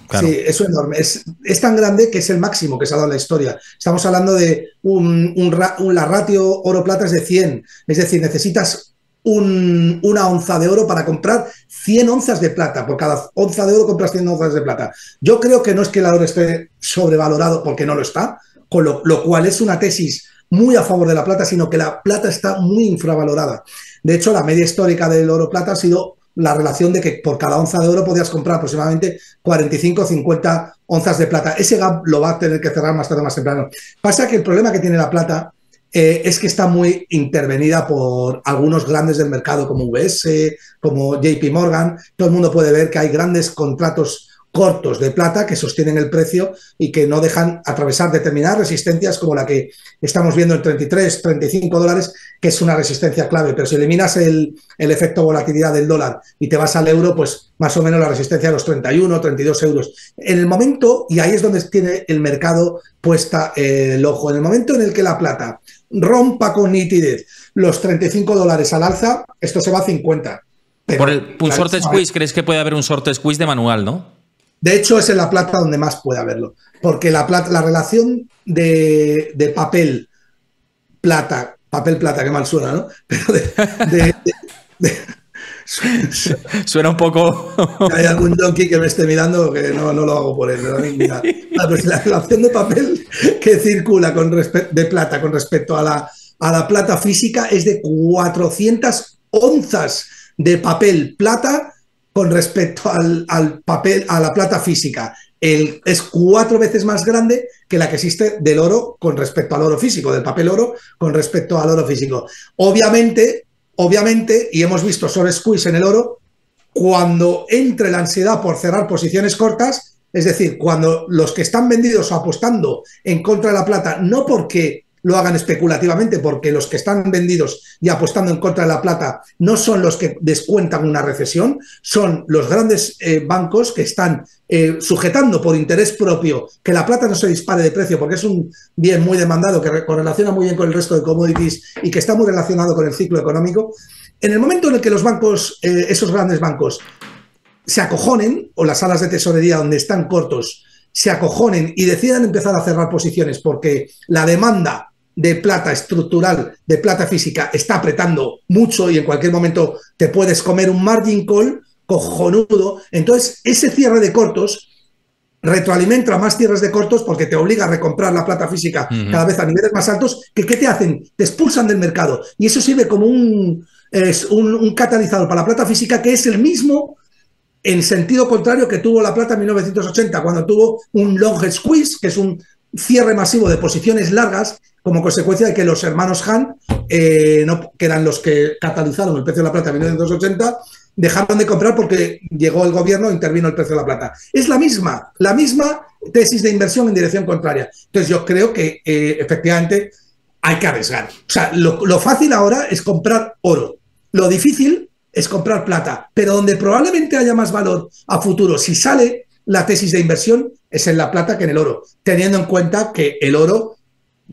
Claro. Sí, es enorme. Es tan grande que es el máximo que se ha dado en la historia. Estamos hablando de la ratio oro-plata es de 100, es decir, necesitas una onza de oro para comprar 100 onzas de plata. Por cada onza de oro compras 100 onzas de plata. Yo creo que no es que el oro esté sobrevalorado, porque no lo está, con lo cual es una tesis muy a favor de la plata, sino que la plata está muy infravalorada. De hecho, la media histórica del oro-plata ha sido la relación de que por cada onza de oro podías comprar aproximadamente 45 o 50 onzas de plata. Ese gap lo va a tener que cerrar más tarde o más temprano. Pasa que el problema que tiene la plata es que está muy intervenida por algunos grandes del mercado, como UBS, como JP Morgan. Todo el mundo puede ver que hay grandes contratos cortos de plata que sostienen el precio y que no dejan atravesar determinadas resistencias, como la que estamos viendo en 33, 35 dólares, que es una resistencia clave. Pero si eliminas el efecto volatilidad del dólar y te vas al euro, pues más o menos la resistencia de los 31, 32 euros. En el momento, y ahí es donde tiene el mercado puesta el ojo, en el momento en el que la plata rompa con nitidez los 35 dólares al alza, esto se va a 50. Pero, por un short squeeze, ¿crees que puede haber un short squeeze de manual, no? De hecho, es en la plata donde más puede haberlo, porque la relación de papel plata, qué mal suena, ¿no? Pero suena un poco... Hay algún donkey que me esté mirando que no lo hago por él. Pero la relación de papel que circula de plata con respecto a la plata física es de 400 onzas de papel plata con respecto al papel, a la plata física. Es 4 veces más grande que la que existe del oro con respecto al oro físico, del papel oro con respecto al oro físico. Obviamente, y hemos visto short squeeze en el oro, cuando entre la ansiedad por cerrar posiciones cortas, es decir, cuando los que están vendidos o apostando en contra de la plata, no porque lo hagan especulativamente, porque los que están vendidos y apostando en contra de la plata no son los que descuentan una recesión, son los grandes bancos que están sujetando por interés propio que la plata no se dispare de precio, porque es un bien muy demandado que correlaciona muy bien con el resto de commodities y que está muy relacionado con el ciclo económico. En el momento en el que los bancos, esos grandes bancos, se acojonen, o las salas de tesorería donde están cortos, se acojonen y decidan empezar a cerrar posiciones porque la demanda de plata estructural, de plata física, está apretando mucho y en cualquier momento te puedes comer un margin call cojonudo. Entonces, ese cierre de cortos retroalimenta más cierres de cortos porque te obliga a recomprar la plata física cada vez a niveles más altos, que ¿qué te hacen? Te expulsan del mercado. Y eso sirve como un catalizador para la plata física, que es el mismo en sentido contrario que tuvo la plata en 1980, cuando tuvo un long squeeze, que es un cierre masivo de posiciones largas, como consecuencia de que los hermanos Han, que eran los que catalizaron el precio de la plata en 1980, dejaron de comprar porque llegó el gobierno e intervino el precio de la plata. Es la misma tesis de inversión en dirección contraria. Entonces yo creo que efectivamente hay que arriesgar. O sea, lo fácil ahora es comprar oro. Lo difícil es comprar plata, pero donde probablemente haya más valor a futuro, si sale la tesis de inversión, es en la plata que en el oro, teniendo en cuenta que el oro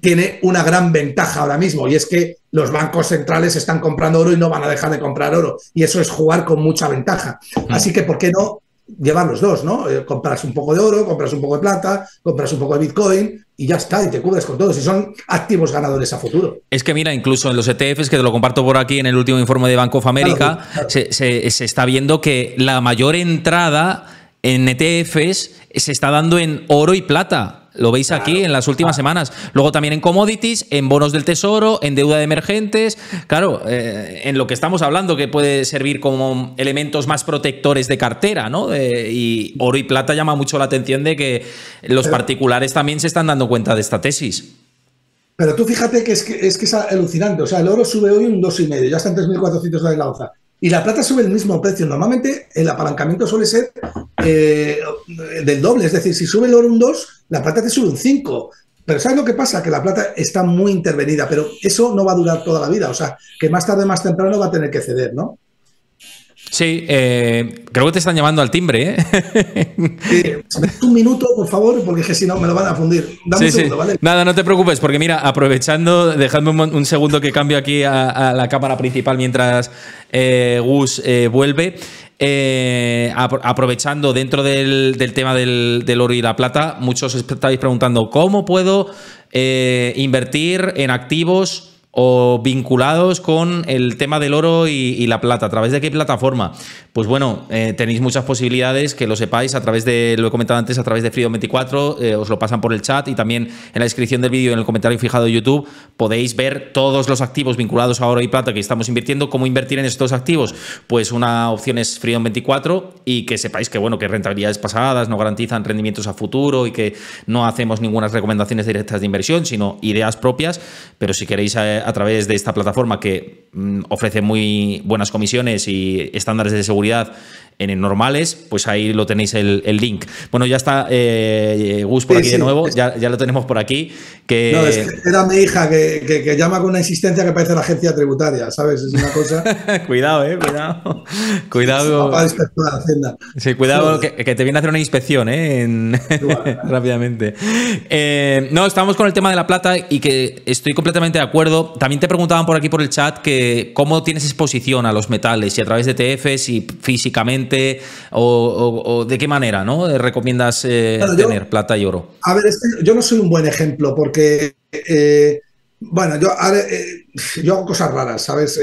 tiene una gran ventaja ahora mismo, y es que los bancos centrales están comprando oro y no van a dejar de comprar oro, y eso es jugar con mucha ventaja. Así que, ¿por qué no llevar los dos, ¿no? Compras un poco de oro, compras un poco de plata, compras un poco de Bitcoin y ya está, y te cubres con todo. Si son activos ganadores a futuro. Es que mira, incluso en los ETFs, que te lo comparto por aquí en el último informe de Bank of America, claro. Se está viendo que la mayor entrada en ETFs se está dando en oro y plata. Lo veis aquí en las últimas semanas. Luego también en commodities, en bonos del tesoro, en deuda de emergentes. Claro, en lo que estamos hablando, que puede servir como elementos más protectores de cartera, ¿no? Y oro y plata llama mucho la atención de que los particulares también se están dando cuenta de esta tesis. Pero tú fíjate que es alucinante. O sea, el oro sube hoy un 2,5, ya está en 3.400 de la onza. Y la plata sube el mismo precio. Normalmente el apalancamiento suele ser del doble. Es decir, si sube el oro un 2, la plata te sube un 5. Pero ¿sabes lo que pasa? Que la plata está muy intervenida, pero eso no va a durar toda la vida. O sea, que más tarde, más temprano va a tener que ceder, ¿no? Sí, creo que te están llamando al timbre, ¿eh? Un minuto, por favor, porque es que si no me lo van a fundir. Dame un segundo, ¿vale? Nada, no te preocupes, porque mira, aprovechando, dejadme un segundo que cambio aquí a la cámara principal mientras Gus vuelve. Aprovechando dentro del tema del oro y la plata, muchos estáis preguntando ¿cómo puedo invertir en activos o vinculados con el tema del oro y la plata? ¿A través de qué plataforma? Pues bueno, tenéis muchas posibilidades, que lo sepáis, a través de, lo he comentado antes, a través de Freedom24, os lo pasan por el chat, y también en la descripción del vídeo, en el comentario fijado de YouTube, podéis ver todos los activos vinculados a oro y plata que estamos invirtiendo. ¿Cómo invertir en estos activos? Pues una opción es Freedom24, y que sepáis que, bueno, que rentabilidades pasadas no garantizan rendimientos a futuro y que no hacemos ninguna recomendaciones directas de inversión, sino ideas propias. Pero si queréis a través de esta plataforma, que ofrece muy buenas comisiones y estándares de seguridad en normales, pues ahí lo tenéis el link. Bueno, ya está Gus por aquí de nuevo, ya lo tenemos por aquí. No, es que era mi hija que llama con una insistencia que parece la agencia tributaria, ¿sabes? Es una cosa... Cuidado, cuidado. Cuidado. Papá de inspector de Hacienda. Sí, cuidado, que te viene a hacer una inspección, rápidamente. No, estamos con el tema de la plata y que estoy completamente de acuerdo. También te preguntaban por aquí por el chat que cómo tienes exposición a los metales, si a través de ETFs, si físicamente o de qué manera, ¿no? ¿Recomiendas tener plata y oro? A ver, yo no soy un buen ejemplo porque, bueno, yo hago cosas raras, ¿sabes?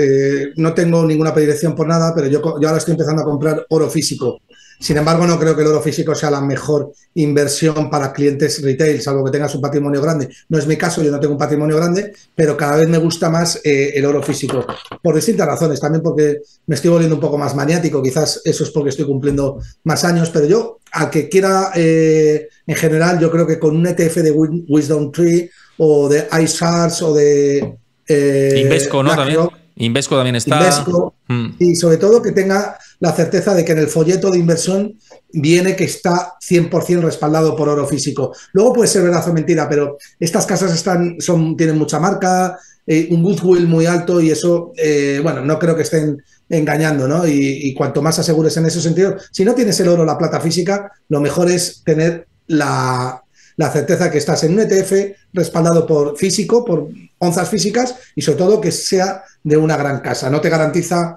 No tengo ninguna predilección por nada, pero yo ahora estoy empezando a comprar oro físico. Sin embargo, no creo que el oro físico sea la mejor inversión para clientes retail, salvo que tengas un patrimonio grande. No es mi caso, yo no tengo un patrimonio grande, pero cada vez me gusta más el oro físico, por distintas razones. También porque me estoy volviendo un poco más maniático, quizás eso es porque estoy cumpliendo más años, pero yo, al que quiera, en general, yo creo que con un ETF de Wisdom Tree o de iShares o de Invesco, ¿no? También. Invesco también está. Invesco, y sobre todo que tenga la certeza de que en el folleto de inversión viene que está 100% respaldado por oro físico. Luego puede ser verdad o mentira, pero estas casas tienen mucha marca, un goodwill muy alto y eso, bueno, no creo que estén engañando, ¿no? Y cuanto más asegures en ese sentido, si no tienes el oro o la plata física, lo mejor es tener la certeza que estás en un ETF respaldado por físico, por onzas físicas y sobre todo que sea de una gran casa. No te garantiza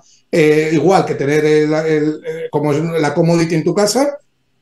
igual que tener como es la commodity en tu casa,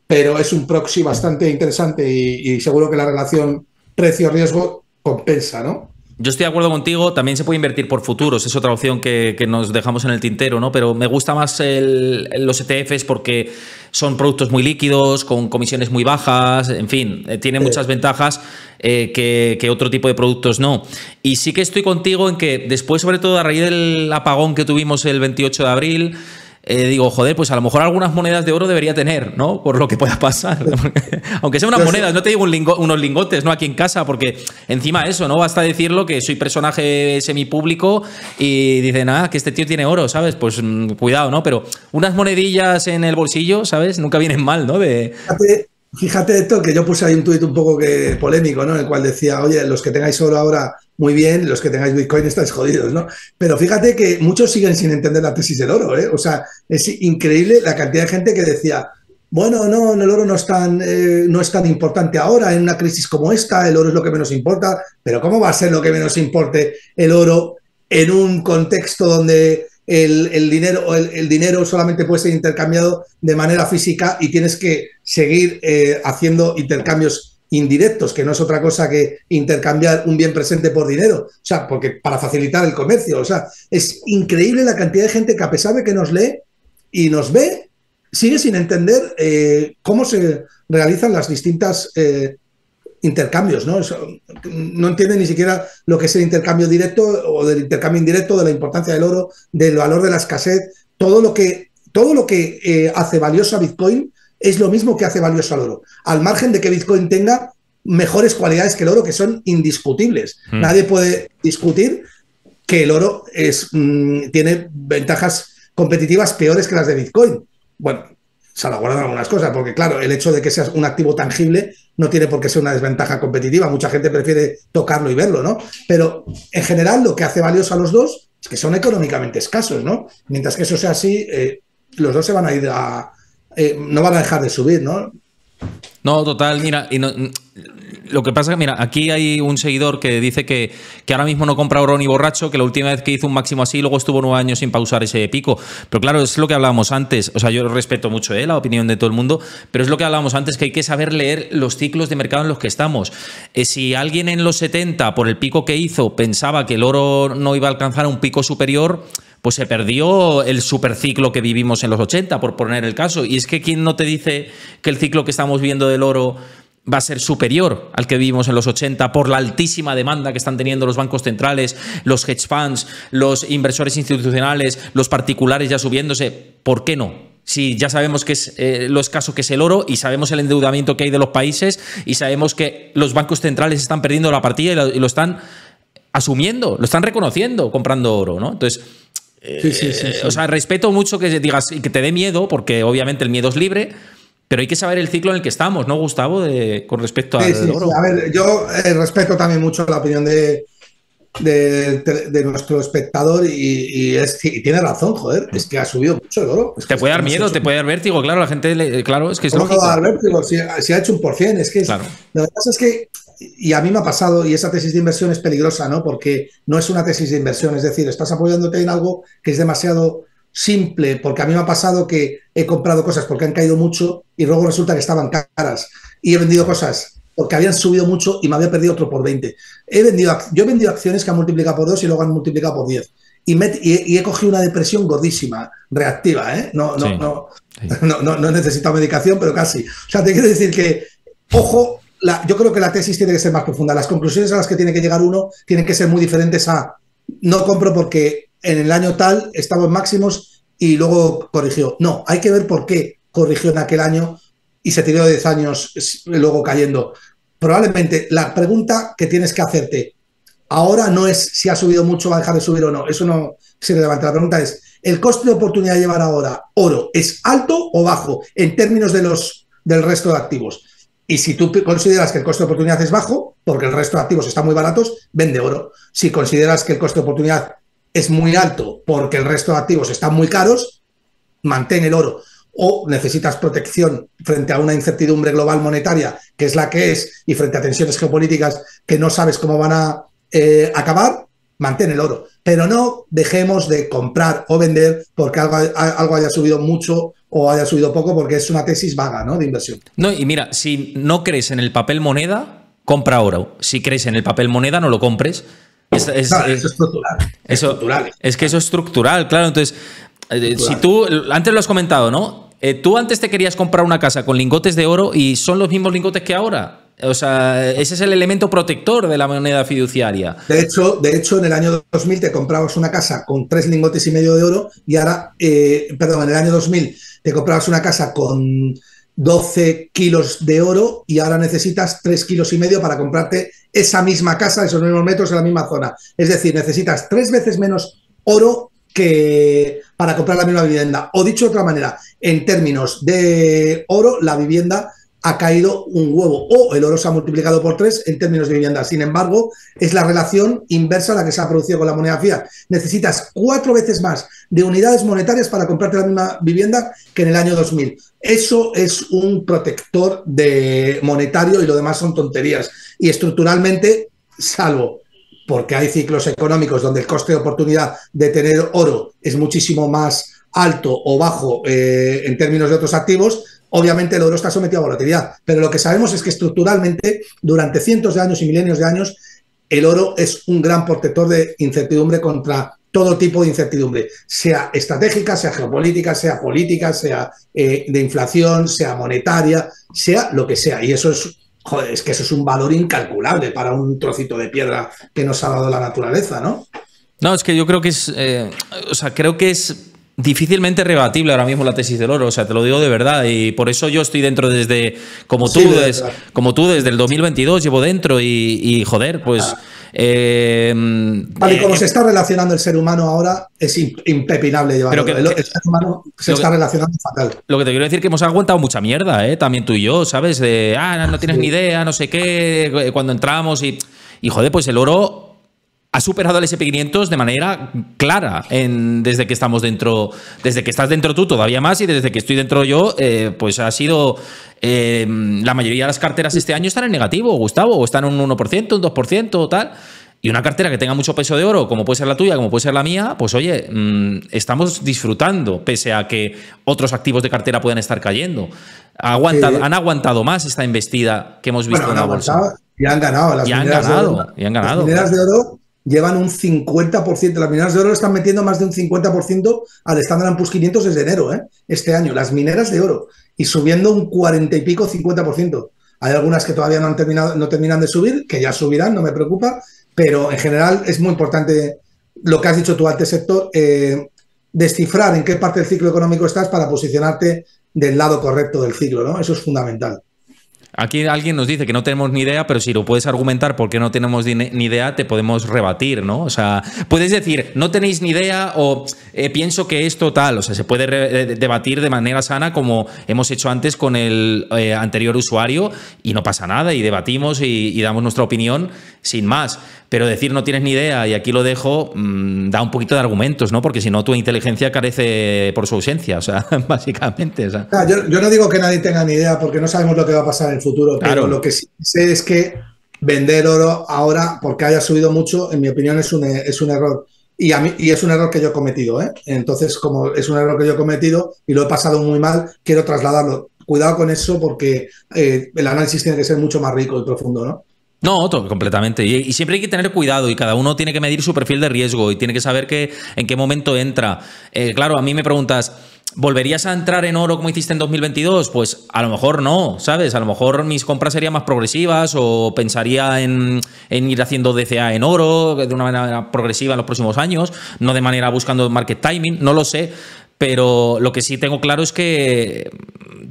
pero es un proxy bastante interesante y seguro que la relación precio-riesgo compensa, ¿no? Yo estoy de acuerdo contigo, también se puede invertir por futuros, es otra opción que nos dejamos en el tintero, ¿no? Pero me gusta más los ETFs porque son productos muy líquidos, con comisiones muy bajas, en fin, tienen muchas ventajas que otro tipo de productos no. Y sí que estoy contigo en que después, sobre todo a raíz del apagón que tuvimos el 28 de abril, digo, joder, pues a lo mejor algunas monedas de oro debería tener, ¿no? Por lo que pueda pasar. Aunque sean unas monedas, no te digo unos lingotes, ¿no? Aquí en casa, porque encima eso, ¿no? Basta decirlo que soy personaje semipúblico y dicen, que este tío tiene oro, ¿sabes? Pues cuidado, ¿no? Pero unas monedillas en el bolsillo, ¿sabes? Nunca vienen mal, ¿no? Fíjate, Héctor, que yo puse ahí un tuit un poco polémico, ¿no? En el cual decía, oye, los que tengáis oro ahora, muy bien, los que tengáis Bitcoin estáis jodidos, ¿no? Pero fíjate que muchos siguen sin entender la tesis del oro, ¿eh? O sea, es increíble la cantidad de gente que decía, bueno, no, el oro no es tan importante ahora, en una crisis como esta, el oro es lo que menos importa, pero ¿cómo va a ser lo que menos importe el oro en un contexto donde el dinero solamente puede ser intercambiado de manera física y tienes que seguir haciendo intercambios indirectos, que no es otra cosa que intercambiar un bien presente por dinero, o sea, porque para facilitar el comercio, o sea, es increíble la cantidad de gente que a pesar de que nos lee y nos ve, sigue sin entender cómo se realizan las distintas intercambios, ¿no? No entienden ni siquiera lo que es el intercambio directo o del intercambio indirecto, de la importancia del oro, del valor de la escasez, todo lo que hace valioso a Bitcoin es lo mismo que hace valioso al oro, al margen de que Bitcoin tenga mejores cualidades que el oro, que son indiscutibles. Nadie puede discutir que el oro tiene ventajas competitivas peores que las de Bitcoin. Bueno, salvaguardan algunas cosas, porque claro, el hecho de que sea un activo tangible no tiene por qué ser una desventaja competitiva. Mucha gente prefiere tocarlo y verlo, ¿no? Pero en general lo que hace valioso a los dos es que son económicamente escasos, ¿no? Mientras que eso sea así, los dos se van a ir no van a dejar de subir, ¿no? No, total, mira, lo que pasa es que, mira, aquí hay un seguidor que dice que ahora mismo no compra oro ni borracho, que la última vez que hizo un máximo así, luego estuvo 9 años sin pausar ese pico. Pero claro, es lo que hablábamos antes, o sea, yo respeto mucho la opinión de todo el mundo, pero es lo que hablábamos antes, que hay que saber leer los ciclos de mercado en los que estamos. Si alguien en los 70, por el pico que hizo, pensaba que el oro no iba a alcanzar un pico superior, pues se perdió el superciclo que vivimos en los 80, por poner el caso. Y es que ¿quién no te dice que el ciclo que estamos viendo del oro va a ser superior al que vivimos en los 80 por la altísima demanda que están teniendo los bancos centrales, los hedge funds, los inversores institucionales, los particulares ya subiéndose? ¿Por qué no? Si ya sabemos que es lo escaso que es el oro y sabemos el endeudamiento que hay de los países y sabemos que los bancos centrales están perdiendo la partida y lo están asumiendo, lo están reconociendo comprando oro, ¿no? Entonces, sí. O sea, respeto mucho que digas y que te dé miedo, porque obviamente el miedo es libre, pero hay que saber el ciclo en el que estamos, ¿no, Gustavo? Con respecto al oro. Sí. A ver, yo respeto también mucho la opinión de nuestro espectador y tiene razón, joder, es que ha subido mucho el oro. Te puede dar miedo, te puede dar vértigo, claro, la gente, claro, es que es lógico. ¿Cómo dar vértigo? Si ha hecho un %, es que claro. Lo que pasa es que, y a mí me ha pasado, y esa tesis de inversión es peligrosa, ¿no? Porque no es una tesis de inversión, es decir, estás apoyándote en algo que es demasiado simple, porque a mí me ha pasado que he comprado cosas porque han caído mucho y luego resulta que estaban caras y he vendido cosas porque habían subido mucho y me había perdido otro por 20. Yo he vendido acciones que han multiplicado por 2 y luego han multiplicado por 10. y he cogido una depresión gordísima, reactiva, ¿eh? No he necesitado medicación, pero casi. O sea, te quiero decir que, ojo, yo creo que la tesis tiene que ser más profunda. Las conclusiones a las que tiene que llegar uno tienen que ser muy diferentes a no compro porque en el año tal estaba en máximos y luego corrigió. No, hay que ver por qué corrigió en aquel año y se tiró 10 años luego cayendo. Probablemente la pregunta que tienes que hacerte ahora no es si ha subido mucho, va a dejar de subir o no. Eso no se relevante. La pregunta es, ¿el coste de oportunidad de llevar ahora oro es alto o bajo en términos del resto de activos? Y si tú consideras que el coste de oportunidad es bajo, porque el resto de activos están muy baratos, vende oro. Si consideras que el coste de oportunidad es muy alto porque el resto de activos están muy caros, mantén el oro. O necesitas protección frente a una incertidumbre global monetaria, que es la que es, y frente a tensiones geopolíticas que no sabes cómo van a acabar, mantén el oro. Pero no dejemos de comprar o vender porque algo haya subido mucho o haya subido poco, porque es una tesis vaga, ¿no?, de inversión. No, y mira, si no crees en el papel moneda, compra oro. Si crees en el papel moneda, no lo compres. Eso es estructural. Es que eso es estructural, claro. Entonces, si tú, antes lo has comentado, ¿no? Tú antes te querías comprar una casa con lingotes de oro y son los mismos lingotes que ahora. O sea, ese es el elemento protector de la moneda fiduciaria. De hecho, en el año 2000 te comprabas una casa con 3 lingotes y medio de oro y ahora, en el año 2000 te comprabas una casa con 12 kilos de oro y ahora necesitas 3 kilos y medio para comprarte esa misma casa, esos mismos metros en la misma zona. Es decir, necesitas 3 veces menos oro que para comprar la misma vivienda. O dicho de otra manera, en términos de oro, la vivienda ha caído un huevo o el oro se ha multiplicado por 3 en términos de vivienda. Sin embargo, es la relación inversa a la que se ha producido con la moneda fiat. Necesitas 4 veces más de unidades monetarias para comprarte la misma vivienda que en el año 2000. Eso es un protector monetario y lo demás son tonterías. Y estructuralmente, salvo porque hay ciclos económicos donde el coste de oportunidad de tener oro es muchísimo más alto o bajo en términos de otros activos, obviamente el oro está sometido a volatilidad, pero lo que sabemos es que estructuralmente, durante cientos de años y milenios de años, el oro es un gran protector de incertidumbre contra todo tipo de incertidumbre, sea estratégica, sea geopolítica, sea política, sea de inflación, sea monetaria, sea lo que sea. Y eso es, joder, es que eso es un valor incalculable para un trocito de piedra que nos ha dado la naturaleza, ¿no? No, es que yo creo que es, creo que es difícilmente rebatible ahora mismo la tesis del oro, o sea, te lo digo de verdad, y por eso yo estoy dentro como tú, desde el 2022 llevo dentro y joder, pues... Vale, como se está relacionando el ser humano ahora, es impepinable llevarlo. El ser humano se está relacionando fatal. Lo que te quiero decir es que hemos aguantado mucha mierda, también tú y yo, ¿sabes? No tienes ni idea, no sé qué, cuando entramos y joder, pues el oro ha superado al SP500 de manera clara desde que estamos dentro, desde que estás dentro tú todavía más y desde que estoy dentro yo, pues ha sido... la mayoría de las carteras este año están en negativo, Gustavo, o están en un 1%, un 2% o tal. Y una cartera que tenga mucho peso de oro, como puede ser la tuya, como puede ser la mía, pues oye, estamos disfrutando, pese a que otros activos de cartera puedan estar cayendo. Han aguantado más esta embestida que hemos visto en la bolsa. Y han ganado. Las mineras de oro llevan un 50%. Las mineras de oro están metiendo más de un 50% al Standard & Poor's 500 desde enero, este año. Las mineras de oro. Y subiendo un 40 y pico, 50%. Hay algunas que todavía no terminan de subir, que ya subirán, no me preocupa. Pero en general es muy importante lo que has dicho tú antes, Héctor, descifrar en qué parte del ciclo económico estás para posicionarte del lado correcto del ciclo, ¿no? Eso es fundamental. Aquí alguien nos dice que no tenemos ni idea, pero si lo puedes argumentar por qué no tenemos ni idea, te podemos rebatir, ¿no? O sea, puedes decir, no tenéis ni idea o pienso que esto tal. O sea, se puede debatir de manera sana como hemos hecho antes con el anterior usuario y no pasa nada y debatimos y damos nuestra opinión sin más. Pero decir no tienes ni idea y aquí lo dejo da un poquito de argumentos, ¿no? Porque si no tu inteligencia carece por su ausencia, o sea, básicamente. O sea. Yo no digo que nadie tenga ni idea porque no sabemos lo que va a pasar en el futuro, claro. Pero lo que sí sé es que vender oro ahora, porque haya subido mucho, en mi opinión es un error. Y es un error que yo he cometido, Entonces, como es un error que yo he cometido y lo he pasado muy mal, quiero trasladarlo. Cuidado con eso porque el análisis tiene que ser mucho más rico y profundo, ¿no? No, otro, completamente. Y siempre hay que tener cuidado y cada uno tiene que medir su perfil de riesgo y tiene que saber en qué momento entra. Claro, a mí me preguntas, ¿volverías a entrar en oro como hiciste en 2022? Pues a lo mejor no, ¿sabes? A lo mejor mis compras serían más progresivas o pensaría en ir haciendo DCA en oro de una manera progresiva en los próximos años, no de manera buscando market timing, no lo sé. Pero lo que sí tengo claro es que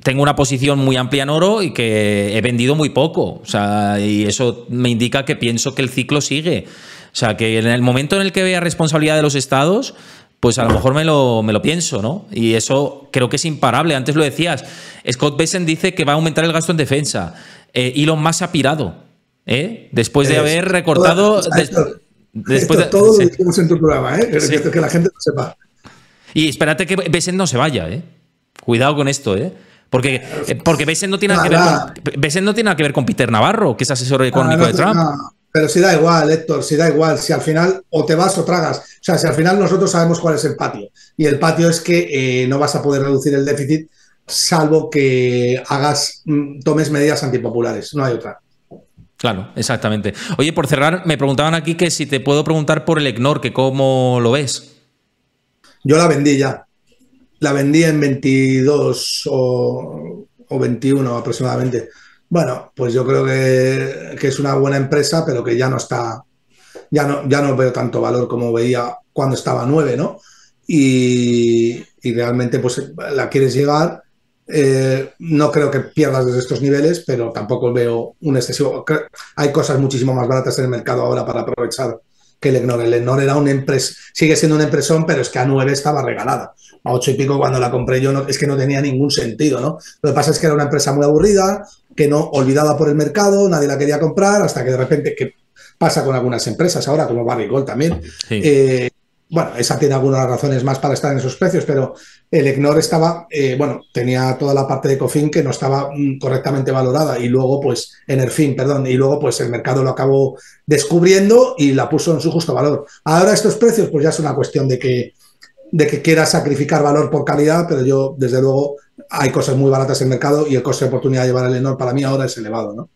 tengo una posición muy amplia en oro y que he vendido muy poco. O sea, y eso me indica que pienso que el ciclo sigue. O sea, que en el momento en el que vea responsabilidad de los estados, pues a lo mejor me lo pienso, ¿no? Y eso creo que es imparable. Antes lo decías. Scott Bessent dice que va a aumentar el gasto en defensa. Elon Musk se ha pirado. Después de haber recortado... Todo lo dijimos en tu programa, sí. Que la gente lo sepa. Y espérate que Bessent no se vaya, Cuidado con esto, Porque Bessent no tiene nada que ver con Peter Navarro, que es asesor económico de Trump. No, pero si da igual, Héctor, si da igual. Si al final o te vas o tragas. O sea, si al final nosotros sabemos cuál es el patio. Y el patio es que no vas a poder reducir el déficit salvo que tomes medidas antipopulares. No hay otra. Claro, exactamente. Oye, por cerrar, me preguntaban aquí que si te puedo preguntar por el ECNOR, que cómo lo ves. Yo la vendí ya. La vendí en 22 o 21 aproximadamente. Bueno, pues yo creo que es una buena empresa, pero que ya no está, ya no veo tanto valor como veía cuando estaba a 9, ¿no? Y realmente pues la quieres llegar. No creo que pierdas desde estos niveles, pero tampoco veo un excesivo. Hay cosas muchísimo más baratas en el mercado ahora para aprovechar que el ECNOR. El ECNOR era sigue siendo una impresón, pero es que a 9 estaba regalada. A 8 y pico cuando la compré yo es que no tenía ningún sentido, ¿no? Lo que pasa es que era una empresa muy aburrida, que no, olvidada por el mercado, nadie la quería comprar, hasta que de repente, ¿qué pasa con algunas empresas ahora, como Barrick Gold también? Sí. Bueno, esa tiene algunas razones más para estar en esos precios, pero el ECNOR estaba, tenía toda la parte de COFIN que no estaba correctamente valorada y luego, pues, ENERFIN, perdón, y luego, pues, el mercado lo acabó descubriendo y la puso en su justo valor. Ahora estos precios, pues, ya es una cuestión de que quiera sacrificar valor por calidad, pero yo, desde luego, hay cosas muy baratas en el mercado y el coste de oportunidad de llevar el ECNOR para mí ahora es elevado, ¿no?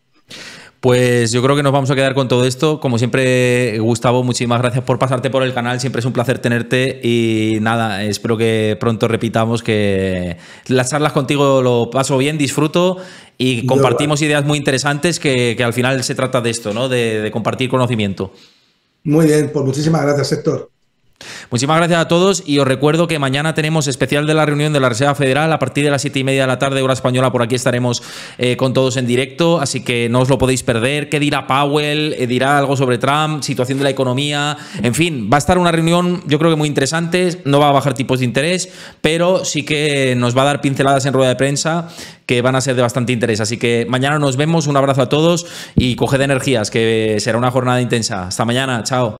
Pues yo creo que nos vamos a quedar con todo esto. Como siempre, Gustavo, muchísimas gracias por pasarte por el canal. Siempre es un placer tenerte y nada, espero que pronto repitamos, que las charlas contigo lo paso bien, disfruto y compartimos ideas muy interesantes que al final se trata de esto, ¿no? De compartir conocimiento. Muy bien, pues muchísimas gracias, Héctor. Muchísimas gracias a todos y os recuerdo que mañana tenemos especial de la reunión de la Reserva Federal a partir de las 7:30 de la tarde, hora española. Por aquí estaremos con todos en directo, así que no os lo podéis perder. ¿Qué dirá Powell? ¿Dirá algo sobre Trump? ¿Situación de la economía? En fin, va a estar una reunión yo creo que muy interesante. No va a bajar tipos de interés, pero sí que nos va a dar pinceladas en rueda de prensa que van a ser de bastante interés. Así que mañana nos vemos. Un abrazo a todos y coged energías, que será una jornada intensa. Hasta mañana. Chao.